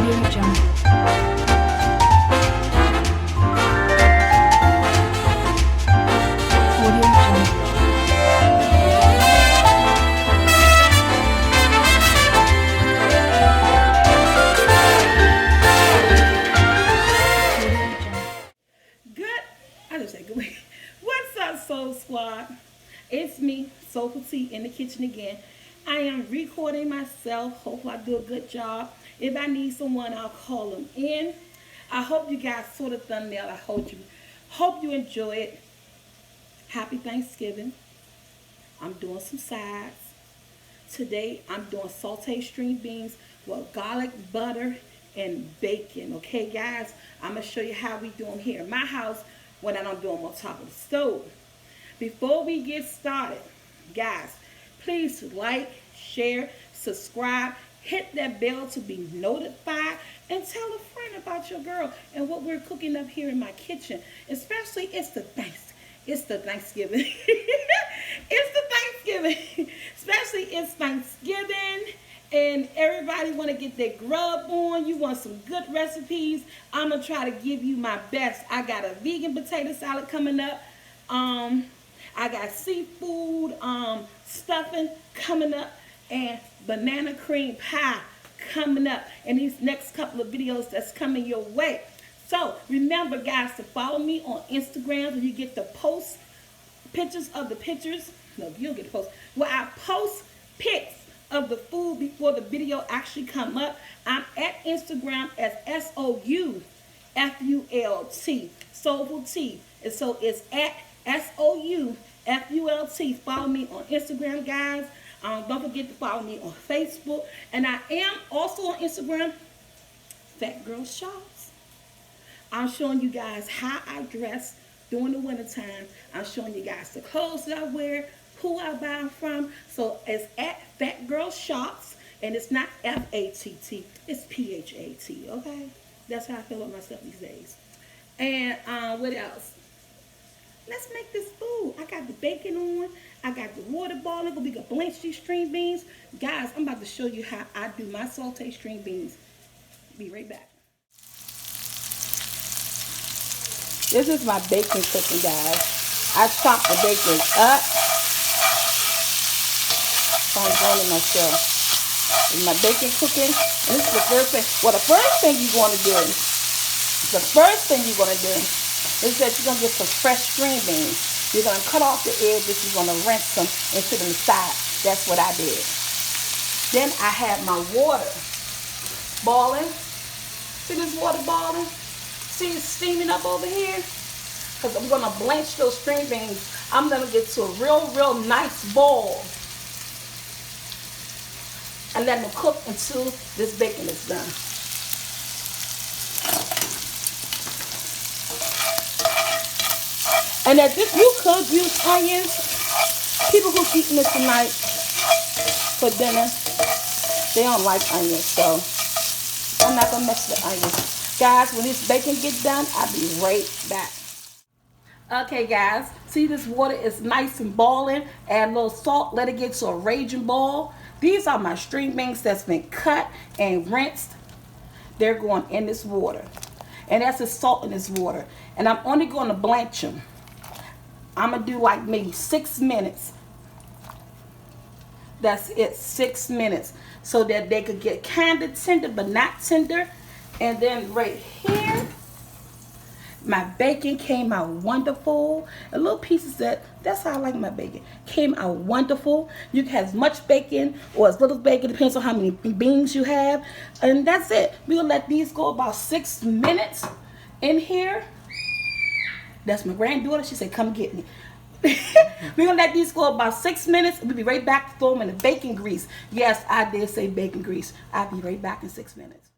What's up, Soul Squad? It's me, SoulfulT, in the kitchen again. I am recording myself. Hopefully I do a good job. If I need someone, I'll call them in. I hope you guys saw the thumbnail. I hope you enjoy it. Happy Thanksgiving. I'm doing some sides. Today I'm doing sauteed string beans with garlic, butter, and bacon. Okay, guys? I'm going to show you how we do them here in my house when I don't do them on top of the stove. Before we get started, guys, please like, share, subscribe, hit that bell to be notified, and tell a friend about your girl and what we're cooking up here in my kitchen. Especially it's the Thanksgiving. Especially it's Thanksgiving and everybody want to get their grub on. You want some good recipes. I'm going to try to give you my best. I got a vegan potato salad coming up. I got seafood stuffing coming up and banana cream pie coming up in these next couple of videos that's coming your way. So remember, guys, to follow me on Instagram so you get the post pictures of the pictures. No, you'll get the post. Well, I post pics of the food before the video actually come up. I'm at Instagram as SoulfulT, SoulfulT. And so it's at SoulfulT. Follow me on Instagram, guys. Don't forget to follow me on Facebook. And I am also on Instagram, Fat Girl Shops. I'm showing you guys how I dress during the wintertime. I'm showing you guys the clothes that I wear, who I buy them from. So it's at Fat Girl Shops, and it's not F-A-T-T, it's P-H-A-T, okay? That's how I feel about myself these days. And what else? Let's make this food. I got the bacon on. I got the water boiling. We can blanch these string beans. Guys, I'm about to show you how I do my sauteed string beans. Be right back. This is my bacon cooking, guys. I chop the bacon up. So I'm burning myself. Is my bacon cooking? And this is the first thing. Well, the first thing you're going to do is that you're going to get some fresh string beans. You're going to cut off the edges. You're going to rinse them and sit them aside. That's what I did. Then I had my water boiling. See this water boiling? See it steaming up over here? Because I'm going to blanch those string beans. I'm going to get to a real nice boil. And let them cook until this bacon is done. And that this, you could use onions. People who's eating this tonight for dinner, they don't like onions, so I'm not gonna mess with the onions. Guys, when this bacon gets done, I'll be right back. Okay, guys, see this water is nice and boiling. Add a little salt, let it get to a raging boil. These are my string beans that's been cut and rinsed. They're going in this water. And that's the salt in this water. And I'm only going to blanch them. I'm going to do like maybe 6 minutes. That's it, 6 minutes. So that they could get kind of tender, but not tender. And then right here, my bacon came out wonderful. A little pieces that's how I like my bacon. Came out wonderful. You can have as much bacon or as little bacon, depends on how many beans you have. And that's it. We're going to let these go about 6 minutes in here. That's my granddaughter. She said, come get me. We're going to let these go about 6 minutes. We'll be right back to throw them in the bacon grease. Yes, I did say bacon grease. I'll be right back in 6 minutes.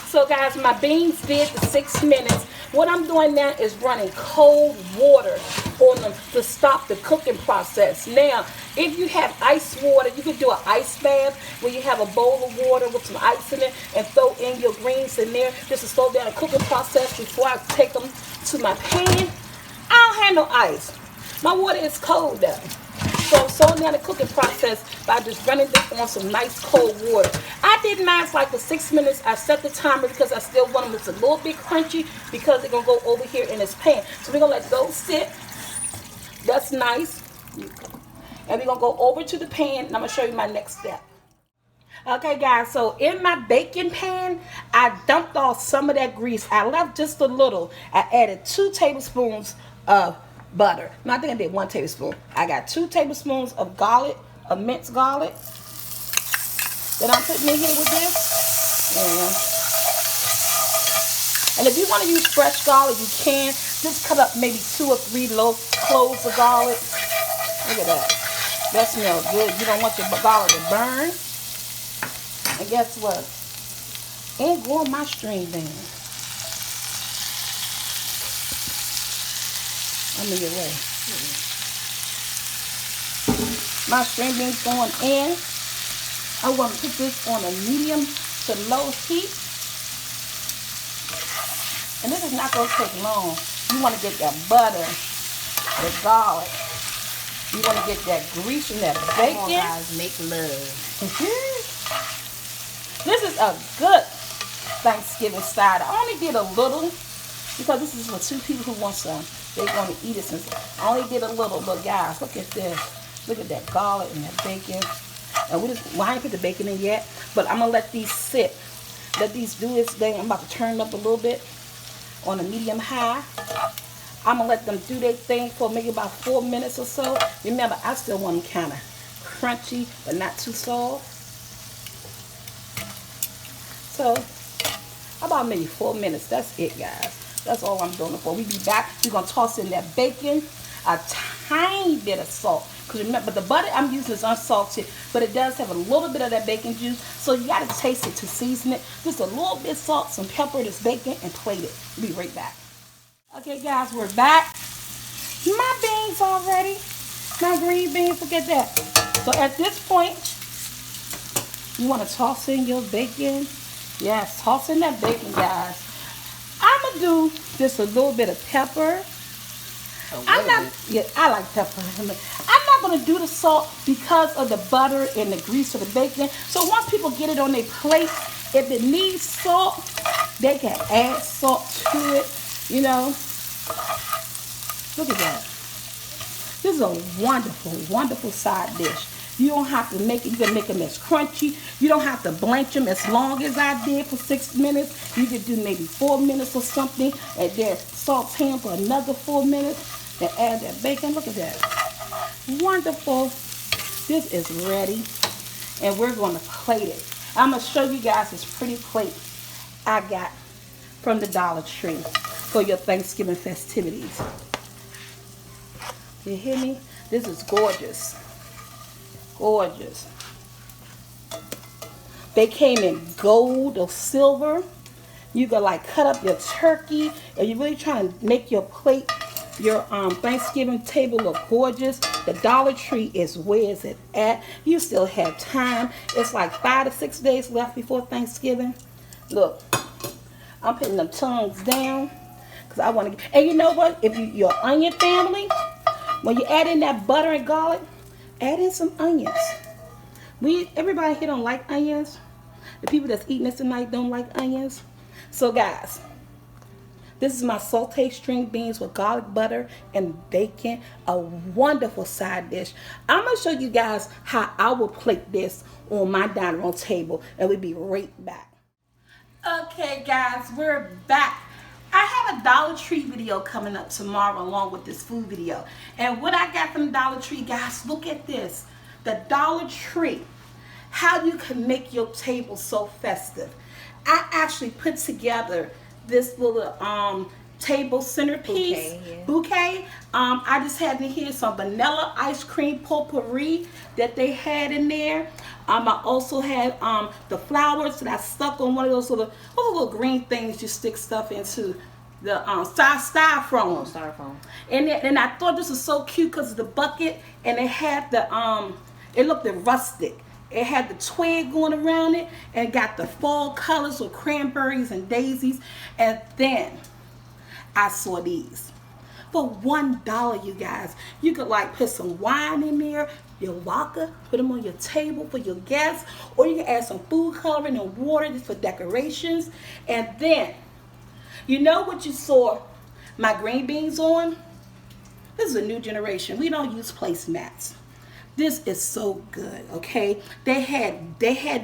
So guys, my beans did the 6 minutes. What I'm doing now is running cold water on them to stop the cooking process. Now, if you have ice water, you can do an ice bath where you have a bowl of water with some ice in it and throw in your greens in there just to slow down the cooking process before I take them to my pan. I don't have no ice. My water is cold though. So I'm slowing down the cooking process by just running this on some nice cold water. I did mine like for 6 minutes. I set the timer because I still want them. It's a little bit crunchy because they're going to go over here in this pan. So we're going to let those sit. That's nice. And we're going to go over to the pan, and I'm going to show you my next step. Okay, guys, so in my baking pan, I dumped off some of that grease. I left just a little. I added 2 tablespoons of butter. No, I think I did 1 tablespoon. I got 2 tablespoons of garlic, of minced garlic, that I'm putting in here with this. And if you want to use fresh garlic, you can. Just cut up maybe 2 or 3 cloves of garlic. Look at that. That smells good. You don't want your garlic to burn. And guess what? And go on my string beans. I'm in your way. My string beans going in. I want to put this on a medium to low heat. And this is not going to take long. You want to get that butter, the garlic. You want to get that grease and that bacon. Come on, guys, make love. This is a good Thanksgiving side. I only did a little because this is for 2 people who want some. They're going to eat it since I only did a little. But guys, look at this. Look at that garlic and that bacon. And I ain't put the bacon in yet, but I'm going to let these sit. Let these do its thing. I'm about to turn them up a little bit on a medium high. I'm going to let them do their thing for maybe about 4 minutes or so. Remember, I still want them kind of crunchy, but not too soft. So, about maybe 4 minutes. That's it, guys. That's all I'm doing it for. We'll be back. We're going to toss in that bacon, a tiny bit of salt. Because remember, the butter I'm using is unsalted, but it does have a little bit of that bacon juice. So you got to taste it to season it. Just a little bit of salt, some pepper, this bacon, and plate it. We'll be right back. Okay, guys, we're back. My beans already. My green beans, look at that. So at this point, you want to toss in your bacon. Yes, toss in that bacon, guys. I'm going to do just a little bit of pepper. I like pepper. I'm not going to do the salt because of the butter and the grease of the bacon. So once people get it on their plate, if it needs salt, they can add salt to it, you know. Look at that. This is a wonderful, wonderful side dish. You don't have to make it. You can make them as crunchy. You don't have to blanch them as long as I did for 6 minutes. You could do maybe 4 minutes or something, and then saute them for another 4 minutes, and add that bacon. Look at that. Wonderful. This is ready, and we're going to plate it. I'm going to show you guys this pretty plate I got from the Dollar Tree for your Thanksgiving festivities. You hear me? This is gorgeous. Gorgeous. They came in gold or silver. You can like cut up your turkey, and you're really trying to make your plate, your Thanksgiving table look gorgeous. The Dollar Tree is where is it at? You still have time. It's like 5 to 6 days left before Thanksgiving. Look, I'm putting them tongues down because I want to. And you know what? If your onion family, when you add in that butter and garlic, add in some onions. Everybody here don't like onions. The people that's eating this tonight don't like onions. So guys, this is my sauteed string beans with garlic butter and bacon. A wonderful side dish. I'm going to show you guys how I will plate this on my dining room table, and we'll be right back. Okay guys, we're back. I have a Dollar Tree video coming up tomorrow along with this food video. And what I got from the Dollar Tree, guys, look at this. The Dollar Tree. How you can make your table so festive. I actually put together this little table centerpiece bouquet. I just had in here some vanilla ice cream potpourri that they had in there. I also had the flowers that I stuck on one of those little green things you stick stuff into, the styrofoam. Styrofoam. And I thought this was so cute because of the bucket, and it had the it looked rustic. It had the twig going around it, and got the fall colors with cranberries and daisies. And then I saw these for $1, you guys. You could like put some wine in there. your vodka, put them on your table for your guests, or you can add some food coloring and water just for decorations. And then, you know what you saw my green beans on? This is a new generation. We don't use placemats. This is so good, okay? They had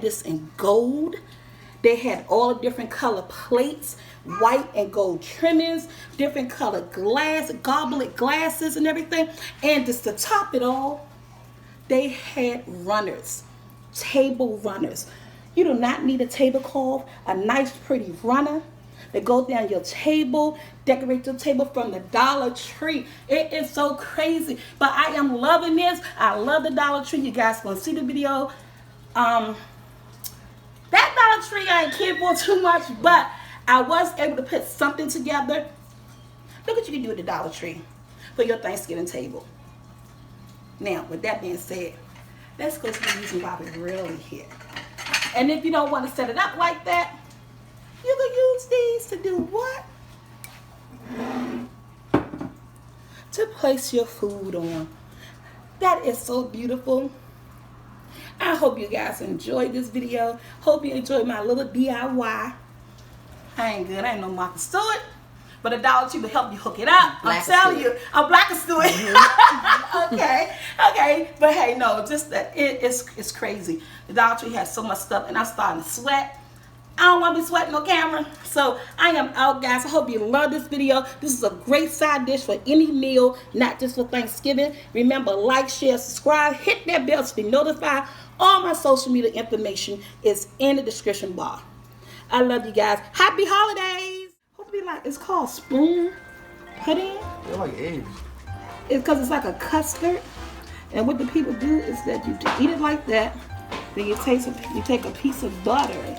this in gold. They had all the different color plates, white and gold trimmings, different color glass, goblet glasses and everything. And just to top it all, they had runners, table runners. You do not need a tablecloth, a nice pretty runner that goes down your table, decorate your table from the Dollar Tree. It is so crazy, but I am loving this. I love the Dollar Tree. You guys gonna see the video. That Dollar Tree I ain't care for too much, but I was able to put something together. Look what you can do at the Dollar Tree for your Thanksgiving table. Now, with that being said, let's go to the reason why we're really here. And if you don't want to set it up like that, you can use these to do what? To place your food on. That is so beautiful. I hope you guys enjoyed this video. Hope you enjoyed my little DIY. I ain't good. I ain't no Martha Stewart. But a Dollar Tree will help you hook it up. I'm telling you. I'm Black Stewart. Okay. But hey, no, just that it's crazy. The Dollar Tree has so much stuff, and I'm starting to sweat. I don't want to be sweating on camera. So I am out, guys. I hope you love this video. This is a great side dish for any meal, not just for Thanksgiving. Remember, like, share, subscribe, hit that bell to be notified. All my social media information is in the description bar. I love you guys. Happy holidays. Hopefully, it's called spoon pudding. They're like eggs. It's because it's like a custard. And what the people do is that you eat it like that. Then you take a piece of butter